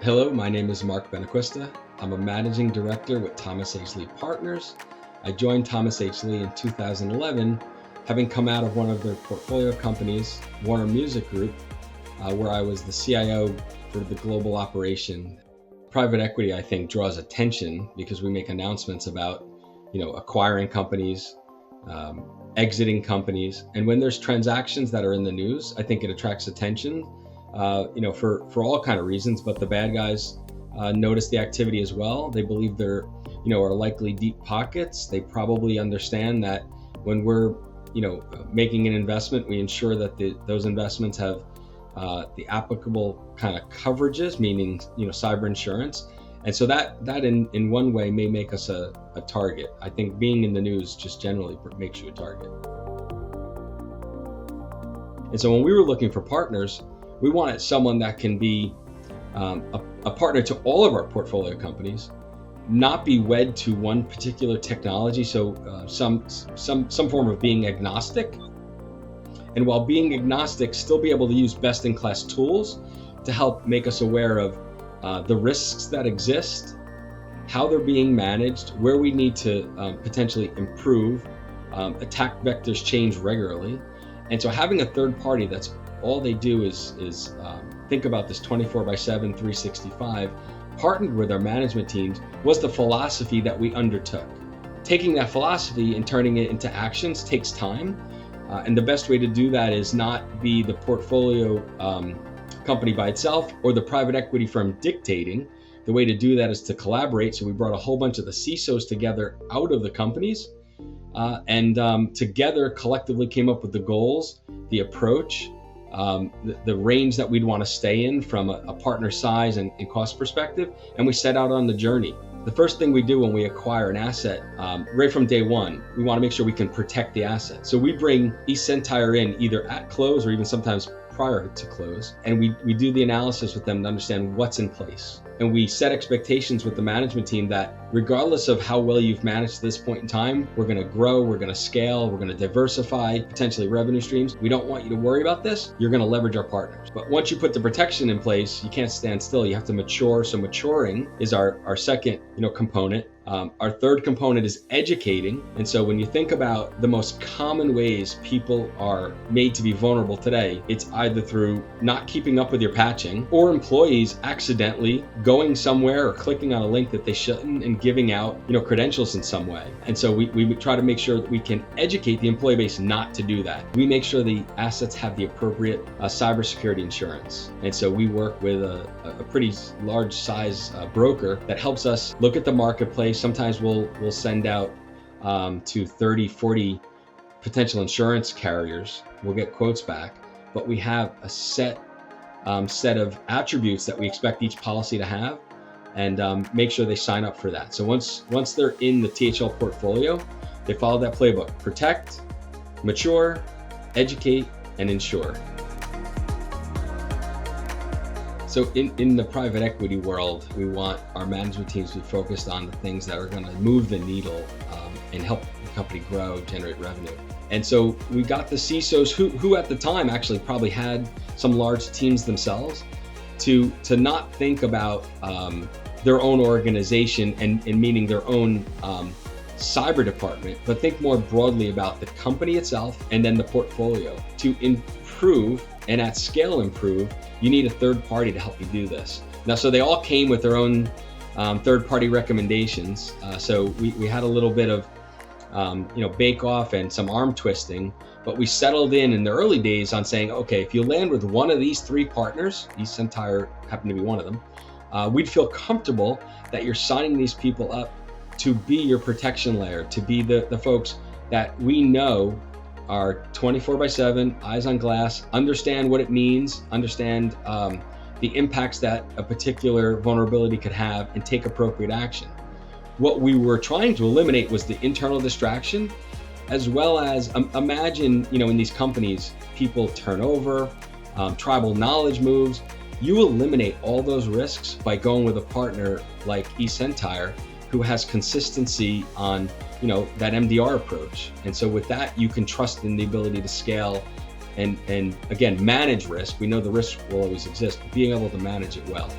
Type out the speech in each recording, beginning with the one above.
Hello, my name is Mark Benaquista. I'm a managing director with Thomas H. Lee Partners. I joined Thomas H. Lee in 2011, having come out of one of their portfolio companies, Warner Music Group, where I was the CIO for the global operation. Private equity, I think, draws attention because we make announcements about, acquiring companies, exiting companies, and when there's transactions that are in the news, I think it attracts attention. For all kind of reasons, but the bad guys notice the activity as well. They believe there, are likely deep pockets. They probably understand that when we're, making an investment, we ensure that those investments have the applicable kind of coverages, meaning, cyber insurance. And so that in one way may make us a target. I think being in the news just generally makes you a target. And so when we were looking for partners, we wanted someone that can be a partner to all of our portfolio companies, not be wed to one particular technology. So some form of being agnostic, and while being agnostic, still be able to use best-in-class tools to help make us aware of the risks that exist, how they're being managed, where we need to potentially improve. Attack vectors change regularly, and so having a third party that's all they do is think about this 24/7, 365, partnered with our management teams, was the philosophy that we undertook. Taking that philosophy and turning it into actions takes time, and the best way to do that is not be the portfolio company by itself or the private equity firm dictating. The way to do that is to collaborate. So we brought a whole bunch of the CISOs together out of the companies, and together collectively came up with the goals, the approach, the range that we'd want to stay in from a partner size and cost perspective, and we set out on the journey. The first thing we do when we acquire an asset, right from day one, we want to make sure we can protect the asset. So we bring eSentire in either at close or even sometimes prior to close, and we do the analysis with them to understand what's in place. And we set expectations with the management team that regardless of how well you've managed to this point in time, we're going to grow, we're going to scale, we're going to diversify potentially revenue streams. We don't want you to worry about this. You're going to leverage our partners. But once you put the protection in place, you can't stand still. You have to mature. So maturing is our second, component. Our third component is educating. And so when you think about the most common ways people are made to be vulnerable today, it's either through not keeping up with your patching or employees accidentally going somewhere or clicking on a link that they shouldn't and giving out, credentials in some way. And so we try to make sure that we can educate the employee base not to do that. We make sure the assets have the appropriate cybersecurity insurance. And so we work with a pretty large size broker that helps us look at the marketplace. Sometimes we'll send out to 30, 40 potential insurance carriers. We'll get quotes back, but we have a set of attributes that we expect each policy to have, and make sure they sign up for that. So once they're in the THL portfolio, they follow that playbook: protect, mature, educate, and insure. So in the private equity world, we want our management teams to be focused on the things that are going to move the needle and help the company grow, generate revenue. And so we got the CISOs who at the time actually probably had some large teams themselves to not think about their own organization and meaning their own cyber department, but think more broadly about the company itself and then the portfolio. To improve and at scale improve, you need a third party to help you do this. Now, so they all came with their own third party recommendations. So we had a little bit of bake off and some arm twisting, but we settled in the early days on saying, okay, if you land with one of these three partners, eSentire happened to be one of them, we'd feel comfortable that you're signing these people up to be your protection layer, to be the folks that we know are 24/7, eyes on glass, understand what it means, understand the impacts that a particular vulnerability could have, and take appropriate action. What we were trying to eliminate was the internal distraction, as well as imagine, in these companies, people turn over, tribal knowledge moves. You eliminate all those risks by going with a partner like eSentire, who has consistency on that MDR approach. And so with that, you can trust in the ability to scale and again, manage risk. We know the risk will always exist, but being able to manage it well.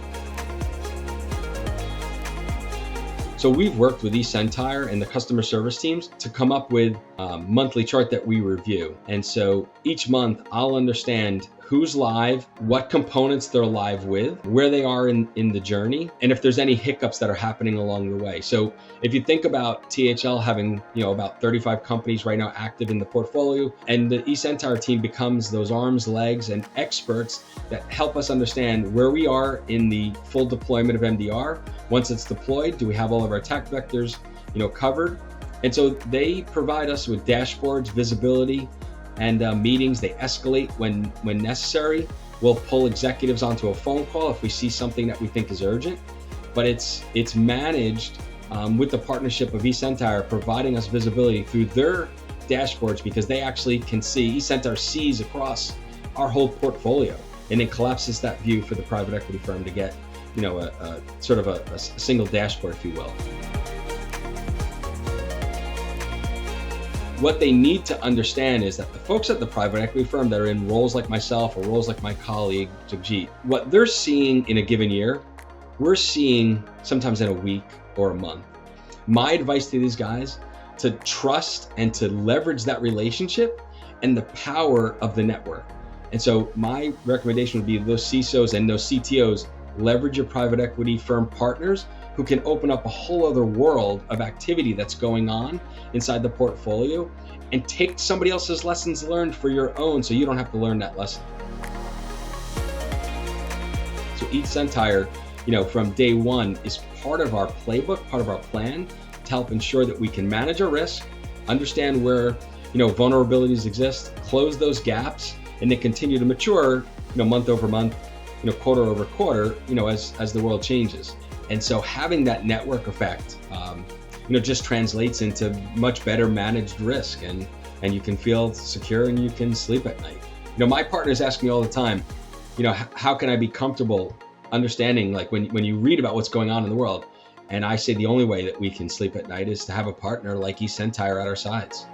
So we've worked with eCentire and the customer service teams to come up with a monthly chart that we review. And so each month I'll understand who's live, what components they're live with, where they are in the journey, and if there's any hiccups that are happening along the way. So if you think about THL having, about 35 companies right now active in the portfolio, and the eCentire team becomes those arms, legs, and experts that help us understand where we are in the full deployment of MDR. Once it's deployed, do we have all of our attack vectors, covered? And so they provide us with dashboards, visibility, and meetings. They escalate when necessary. We'll pull executives onto a phone call if we see something that we think is urgent. But it's managed with the partnership of eCentire, providing us visibility through their dashboards, because they actually can see, eCentire sees across our whole portfolio, and it collapses that view for the private equity firm to get a sort of a single dashboard, if you will. What they need to understand is that the folks at the private equity firm that are in roles like myself or roles like my colleague, Jagjit, what they're seeing in a given year, we're seeing sometimes in a week or a month. My advice to these guys, to trust and to leverage that relationship and the power of the network. And so my recommendation would be those CISOs and those CTOs, leverage your private equity firm partners who can open up a whole other world of activity that's going on inside the portfolio, and take somebody else's lessons learned for your own so you don't have to learn that lesson. So eCentire, from day one is part of our playbook, part of our plan to help ensure that we can manage our risk, understand where vulnerabilities exist, close those gaps, and then continue to mature month over month, quarter over quarter, as the world changes. And so having that network effect, just translates into much better managed risk, and you can feel secure and you can sleep at night. My partners ask me all the time, how can I be comfortable understanding, like when you read about what's going on in the world? And I say the only way that we can sleep at night is to have a partner like eCentire at our sides.